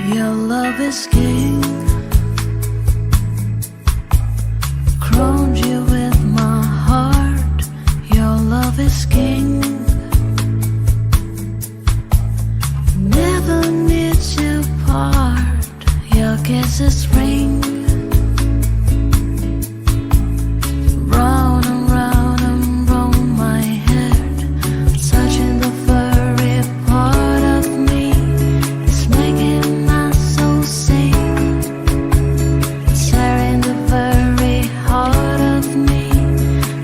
Your love is king. Crowned you with my heart. Your love is king. Never need to part. Your kisses ring. Round and round and round my head, touching the furry part of me. It's making my soul sing, tearing the very heart of me.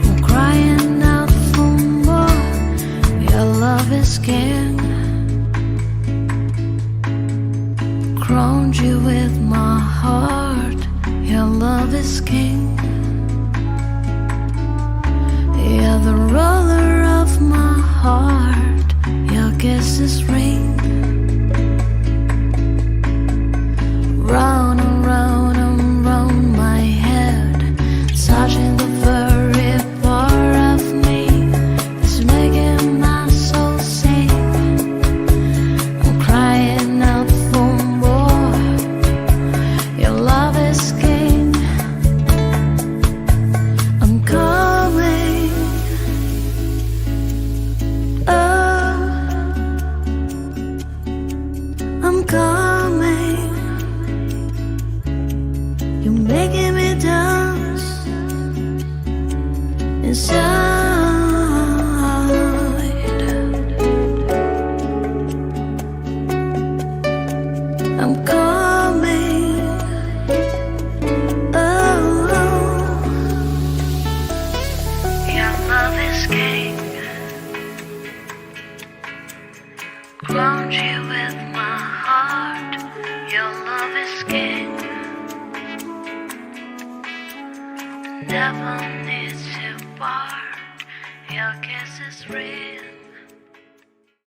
I'm crying out for more. Your love is king. Crowned you with my heart. Your love is king. You're the ruler of my heart. Your kisses ring. Round and round and round my head, touching the very part of me. It's making my soul sing. I'm crying out for more. Your love is king. I'm coming. Oh, I'm coming. You're making me dance inside. I'm coming. Oh, your love is king. Crowned you with my heart. Your love is king. Never need to part. Your kiss is real.